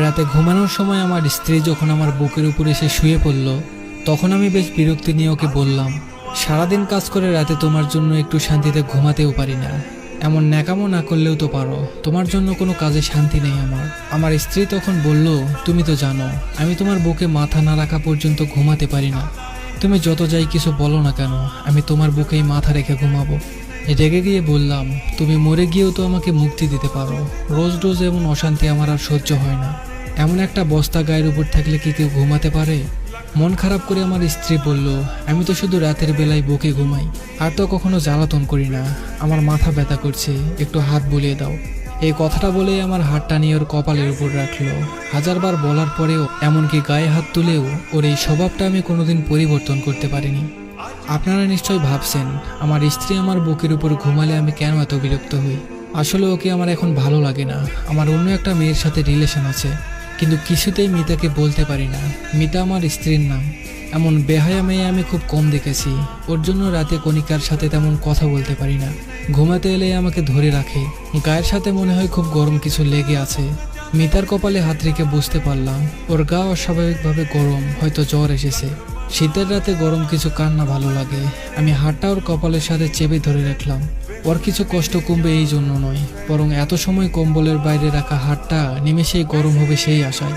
রাতে ঘুমানোর সময় আমার স্ত্রী যখন আমার বুকের উপরে এসে শুয়ে পড়ল, তখন আমি বেশ বিরক্তি নিয়ে ওকে বললাম, সারাদিন কাজ করে রাতে তোমার জন্য একটু শান্তিতে ঘুমাতেও পারি না। এমন ন্যাকামো না করলেও তো পারো, তোমার জন্য কোনো কাজে শান্তি নেই আমার। আমার স্ত্রী তখন বলল, তুমি তো জানো আমি তোমার বুকে মাথা না রাখা পর্যন্ত ঘুমাতে পারি না। তুমি যত যাই কিছু বলো না কেন, আমি তোমার বুকেই মাথা রেখে ঘুমাবো। রেগে গিয়ে বললাম, তুমি মরে গিয়েও তো আমাকে মুক্তি দিতে পারো, রোজ রোজ এমন অশান্তি আমার আর সহ্য হয় না। এমন একটা বস্তা গায়ের উপর থাকলে কি কেউ ঘুমাতে পারে? মন খারাপ করে আমার স্ত্রী বলল, আমি তো শুধু রাতের বেলায় বুকে ঘুমাই, আর তো কখনো জ্বালাতন করি না। আমার মাথা ব্যথা করছে, একটু হাত বুলিয়ে দাও। এই কথাটা বলেই আমার হাতটা নিয়ে ওর কপালের উপর রাখলো। হাজারবার বলার পরেও, এমনকি গায়ে হাত তুলেও ওর এই স্বভাবটা আমি কোনোদিন পরিবর্তন করতে পারিনি। আপনারা নিশ্চয়ই ভাবছেন, আমার স্ত্রী আমার বুকের উপর ঘুমালে আমি কেন এত বিরক্ত হই। আসলে ওকে আমার এখন ভালো লাগে না। আমার অন্য একটা মেয়ের সাথে রিলেশন আছে, কিন্তু কিছুতেই মিতাকে বলতে পারি না। মিতা আমার স্ত্রীর নাম। এমন বেহায়া মেয়ে আমি খুব কম দেখেছি। ওর জন্য রাতে কণিকার সাথে তেমন কথা বলতে পারি না। ঘুমাতে এলে আমাকে ধরে রাখে, গায়ের সাথে মনে হয় খুব গরম কিছু লেগে আছে। মিতার কপালে হাত রেখে বুঝতে পারলাম ওর গা অস্বাভাবিকভাবে গরম, হয়তো জ্বর এসেছে। শীতের রাতে গরম কিছু কার না ভালো লাগে। আমি হাতটা ওর কপালের সাথে চেপে ধরে রাখলাম। ওর কিছু কষ্ট কমবে এই জন্য নয়, বরং এত সময় কম্বলের বাইরে রাখা হাতটা নিমেষেই গরম হবে সেই আশায়।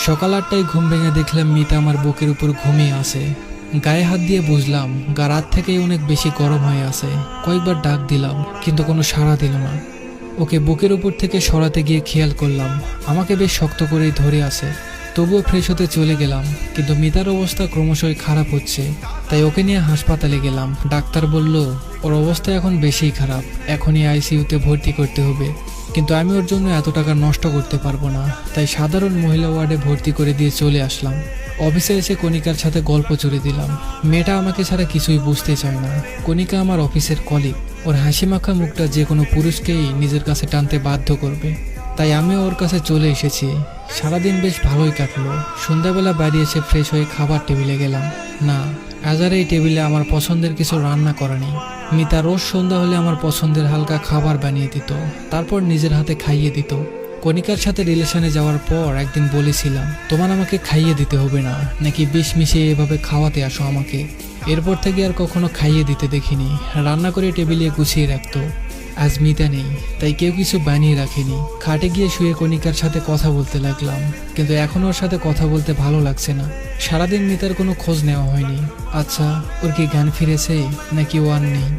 সকাল 8টায় ঘুম ভেঙে দেখলাম মিতা আমার বুকের উপর ঘুমিয়ে আছে। গায়ে হাত দিয়ে বুঝলাম গা রাত থেকেই অনেক বেশি গরম হয়ে আছে। কয়েকবার ডাক দিলাম, কিন্তু কোনো সাড়া দিল না। ওকে বুকের উপর থেকে সরাতে গিয়ে খেয়াল করলাম আমাকে বেশ শক্ত করেই ধরে আছে। তবুও ফ্রেশ হতে চলে গেলাম, কিন্তু মিতার অবস্থা ক্রমশই খারাপ হচ্ছে। তাই ওকে নিয়ে হাসপাতালে গেলাম। ডাক্তার বলল ওর অবস্থা এখন বেশিই খারাপ, এখনই আইসিইউতে ভর্তি করতে হবে। কিন্তু আমি ওর জন্য এত টাকা নষ্ট করতে পারবো না, তাই সাধারণ মহিলা ওয়ার্ডে ভর্তি করে দিয়ে চলে আসলাম। অফিসে এসে কণিকার সাথে গল্প জুড়ে দিলাম। মেয়েটা আমাকে ছাড়া কিছুই বুঝতে চায় না। কণিকা আমার অফিসের কলিগ। ওর হাসি মাখা মুখটা যে কোনো পুরুষকেই নিজের কাছে টানতে বাধ্য করবে। তাই আমিও ওর কাছে চলে এসেছি। সারাদিন বেশ ভালোই কাটলো। সন্ধ্যাবেলা বাড়ি এসে ফ্রেশ হয়ে খাবার টেবিলে গেলাম। না, আজ আর এই টেবিলে আমার পছন্দের কিছু রান্না করা নেই। মিতা রোজ সন্ধ্যা হলে আমার পছন্দের হালকা খাবার বানিয়ে দিত, তারপর নিজের হাতে খাইয়ে দিত। কণিকার সাথে রিলেশনে যাওয়ার পর একদিন বলেছিলাম, তোমার আমাকে খাইয়ে দিতে হবে না, নাকি বিষ মিশিয়ে এভাবে খাওয়াতে আসো আমাকে। এরপর থেকে আর কখনো খাইয়ে দিতে দেখিনি। রান্না করে টেবিলে গুছিয়ে রাখতো। আজ মিতা নেই, তাই কেউ কিছু বানিয়ে রাখেনি। খাটে গিয়ে শুয়ে কণিকার সাথে কথা বলতে লাগলাম, কিন্তু এখন ওর সাথে কথা বলতে ভালো লাগছে না। সারাদিন মিতার কোনো খোঁজ নেওয়া হয়নি। আচ্ছা, ওর কি জ্ঞান ফিরেছে, নাকি ও আর নেই?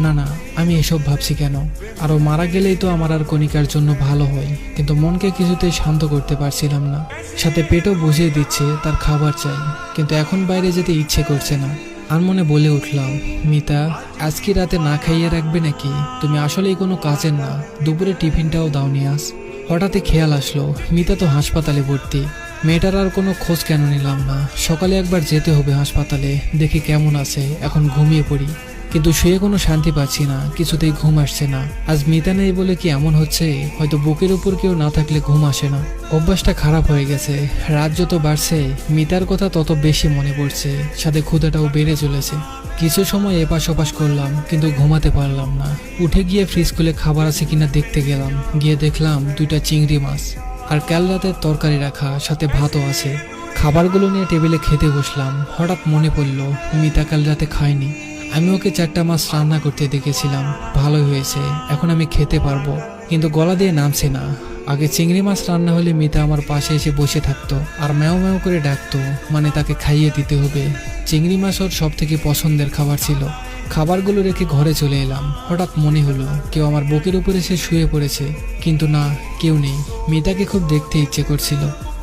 না না, আমি এসব ভাবছি কেন? আরও মারা গেলেই তো আমার আর কণিকার জন্য ভালো হয়, কিন্তু মনকে কিছুতেই শান্ত করতে পারছিলাম না। সাথে পেটও বুঝিয়ে দিচ্ছে তার খাবার চাই, কিন্তু এখন বাইরে যেতে ইচ্ছে করছে না। আর মনে বলে উঠলাম, মিতা, আজ কি রাতে না খাইয়ে রাখবে নাকি? তুমি আসলেই কোনো কাজের না। দুপুরে টিফিনটাও দাওনি আজ। হঠাৎই খেয়াল আসলো মিতা তো হাসপাতালে ভর্তি। মেয়েটার আর কোনো খোঁজ কেন নিলাম না? সকালে একবার যেতে হবে হাসপাতালে, দেখি কেমন আছে। এখন ঘুমিয়ে পড়ি, কিন্তু শুয়ে কোনো শান্তি পাচ্ছি না, কিছুতেই ঘুম আসছে না। আজ মিতা নেই বলে কি এমন হচ্ছে? হয়তো বুকের উপর কেউ না থাকলে ঘুম আসে না। অভ্যাসটা খারাপ হয়ে গেছে। রাত যত বাড়ছে মিতার কথা তত বেশি মনে পড়ছে, সাথে ক্ষুধাটাও বেড়ে চলেছে। কিছু সময় এপাশ ওপাশ করলাম, কিন্তু ঘুমাতে পারলাম না। উঠে গিয়ে ফ্রিজ খুলে খাবার আছে কিনা দেখতে গেলাম। গিয়ে দেখলাম 2টা চিংড়ি মাছ আর কাল রাতের তরকারি রাখা, সাথে ভাতও আছে। খাবারগুলো নিয়ে টেবিলে খেতে বসলাম। হঠাৎ মনে পড়ল মিতা কাল রাতে খায়নি। আমি ওকে 4টা মাছ রান্না করতে দেখেছিলাম, ভালোই হয়েছে, এখন আমি খেতে পারবো। কিন্তু গলা দিয়ে নামছে না। আগে চিংড়ি মাছ রান্না হলে মিতা আমার পাশে এসে বসে থাকতো আর ম্যাও ম্যাও করে ডাকতো, মানে তাকে খাইয়ে দিতে হবে। চিংড়ি মাছ ওর সব থেকে পছন্দের খাবার ছিল। খাবারগুলো রেখে ঘরে চলে এলাম। হঠাৎ মনে হলো কেউ আমার বুকের উপরে এসে শুয়ে পড়েছে, কিন্তু না, কেউ নেই। মিতাকে খুব দেখতে ইচ্ছে করছিল।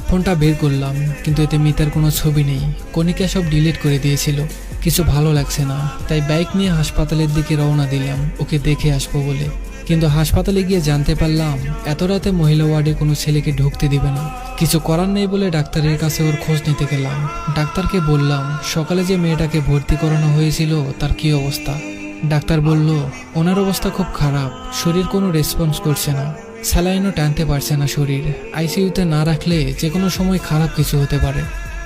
ফোনটা বের করলাম, কিন্তু এতে মিতার কোনো ছবি নেই। কণিকা সব ডিলিট করে দিয়েছিল। কিছু ভালো লাগছে না, তাই বাইক নিয়ে হাসপাতালের দিকে রওনা দিলাম ওকে দেখে আসবো বলে। কিন্তু হাসপাতালে গিয়ে জানতে পারলাম এত রাতে মহিলা ওয়ার্ডে কোনো ছেলেকে ঢুকতে দিবে না। কিছু করার নেই বলে ডাক্তারের কাছে ওর খোঁজ নিতে গেলাম। ডাক্তারকে বললাম সকালে যে মেয়েটাকে ভর্তি করানো হয়েছিল তার কি অবস্থা। ডাক্তার বলল ওনার অবস্থা খুব খারাপ, শরীর কোনো রেসপন্স করছে না, স্যালাইনও টানতে পারছে না শরীর। আইসিইউতে না রাখলে যে কোনো সময় খারাপ কিছু হতে পারে।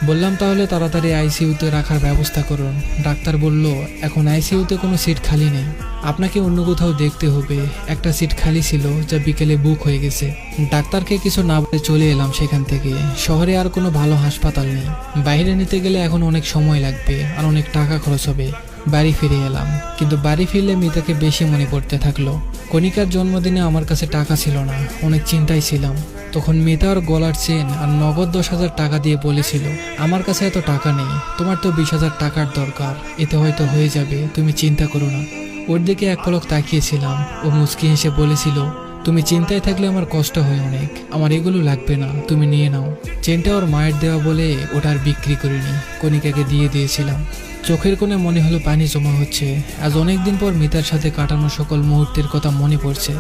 বললাম তাহলে তাড়াতাড়ি আইসিইউতে রাখার ব্যবস্থা করুন। ডাক্তার বলল এখন আইসিইউতে কোনো সিট খালি নেই, আপনাকে অন্য কোথাও দেখতে হবে। একটা সিট খালি ছিল যা বিকেলে বুক হয়ে গেছে। ডাক্তারকে কিছু না বলে চলে এলাম সেখান থেকে। শহরে আর কোনো ভালো হাসপাতাল নেই। বাইরে নিতে গেলে এখন অনেক সময় লাগবে আর অনেক টাকা খরচ হবে। বাড়ি ফিরে এলাম, কিন্তু বাড়ি ফিরলে মিতাকে বেশি মনে পড়তে থাকলো। কণিকার জন্মদিনে আমার কাছে টাকা ছিল না, অনেক চিন্তায় ছিলাম। তখন মিতা ওর গলার চেন আর নগদ 10,000 টাকা দিয়ে বলেছিল, আমার কাছে এত টাকা নেই, তোমার তো 20,000 টাকার দরকার, এতে হয়তো হয়ে যাবে, তুমি চিন্তা করো না। ওর দিকে এক পলক তাকিয়েছিলাম। ও মুচকি হেসে বলেছিল, তুমি চিন্তায় থাকলে আমার কষ্ট হয় অনেক, আমার এগুলো লাগবে না, তুমি নিয়ে নাও। চেনটা ওর মায়ের দেওয়া বলে ওটা আর বিক্রি করিনি, কণিকাকে দিয়ে দিয়েছিলাম। চোখের কোণে মনে হলো পানি জমা হচ্ছে। আজ অনেকদিন পর মিতার সাথে কাটানো সকল মুহূর্তের কথা মনে পড়ছে।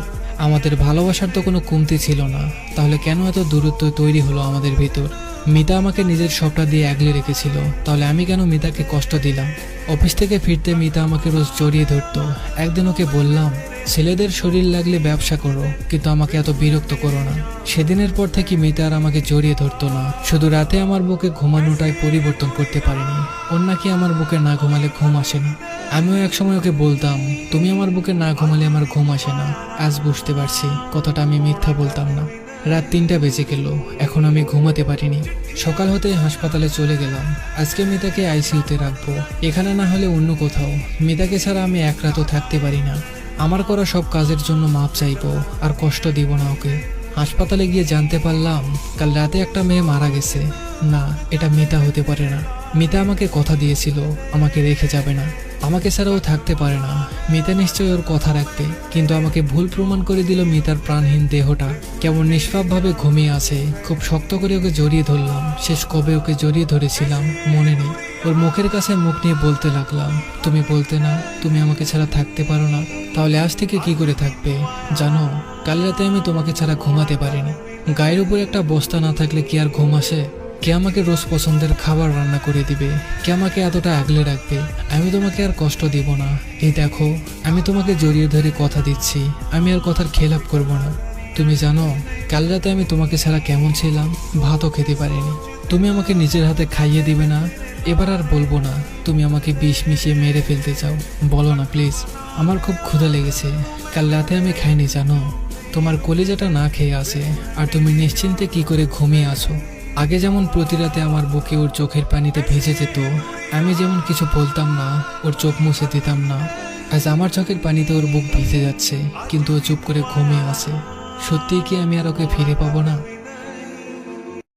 আমাদের ভালোবাসার তো কোনো কমতি ছিল না, তাহলে কেন এত দূরত্ব তৈরি হলো আমাদের ভিতর? মিতা আমাকে নিজের সবটা দিয়ে আগলে রেখেছিল, তাহলে আমি কেন মিতাকে কষ্ট দিলাম? অফিস থেকে ফিরতে মিতা আমাকে রোজ জড়িয়ে ধরতো। একদিন ওকে বললাম, ছেলেদের শরীর লাগলে ব্যবসা করো, কিন্তু আমাকে এত বিরক্ত করো না। সেদিনের পর থেকে মিতা আর আমাকে জড়িয়ে ধরতো না। শুধু রাতে আমার বুকে ঘুমানোটাই পরিবর্তন করতে পারিনি। ওর নাকি আমার বুকে না ঘুমালে ঘুম আসে না। আমিও একসময় ওকে বলতাম, তুমি আমার বুকে না ঘুমালে আমার ঘুম আসে না। আজ বুঝতে পারছি কতটা আমি মিথ্যা বলতাম না। রাত 3টা বেজে গেল, এখন আমি ঘুমাতে পারিনি। সকাল হতে হাসপাতালে চলে গেলাম। আজকে মিতাকে আইসিইউতে রাখবো, এখানে না হলে অন্য কোথাও। মিতাকে ছাড়া আমি এক রাতও থাকতে পারি না। আমার করা সব কাজের জন্য মাপ চাইবো, আর কষ্ট দিব না ওকে। হাসপাতালে গিয়ে জানতে পারলাম কাল রাতে একটা মেয়ে মারা গেছে। না, এটা মিতা হতে পারে না। মিতা আমাকে কথা দিয়েছিল আমাকে রেখে যাবে না, আমাকে ছাড়াও থাকতে পারে না। মিতা নিশ্চয়ই ওর কথা রাখবে, কিন্তু আমাকে ভুল প্রমাণ করে দিল। মিতার প্রাণহীন দেহটা কেমন নিষ্পাপভাবে ঘুমিয়ে আছে। খুব শক্ত করে ওকে জড়িয়ে ধরলাম। শেষ কবে ওকে জড়িয়ে ধরেছিলাম মনে নেই। ওর মুখের কাছে মুখ নিয়ে বলতে লাগলাম, তুমি বলতে না তুমি আমাকে ছাড়া থাকতে পারো না, তাহলে আজ থেকে কি করে থাকবে? জানো, কাল রাতে আমি তোমাকে ছাড়া ঘুমাতে পারিনি। গায়ের উপর একটা বস্তা না থাকলে কি আর ঘুম আসে? কে আমাকে রোজ পছন্দের খাবার রান্না করে দিবে? কে আমাকে এতটা আগলে রাখবে? আমি তোমাকে আর কষ্ট দিব না। এই দেখো, আমি তোমাকে জড়িয়ে ধরে কথা দিচ্ছি, আমি আর কথার খেলাপ করব না। তুমি জানো কাল রাতে আমি তোমাকে ছাড়া কেমন ছিলাম? ভাতও খেতে পারিনি। তুমি আমাকে নিজের হাতে খাইয়ে দিবে না? এবার আর বলবো না তুমি আমাকে বিষ মিশিয়ে মেরে ফেলতে চাও। বলো না প্লিজ, আমার খুব ক্ষুধা লেগেছে। কাল রাতে আমি খাইনি জানো। তোমার কলিজাটা না খেয়ে আছে, আর তুমি নিশ্চিন্তে কি করে ঘুমিয়ে আছো। আগে যেমন প্রতি রাতে আমার বুকে ওর চোখের পানিতে ভেসে যেত, আমি যেমন কিছু বলতাম না, ওর চোখ মুছে দিতাম না। আজ আমার চোখের পানিতে ওর বুক ভিজে যাচ্ছে, কিন্তু ও চুপ করে ঘুমিয়ে আছে। সত্যিই কি আমি আর ওকে ফিরে পাবো না?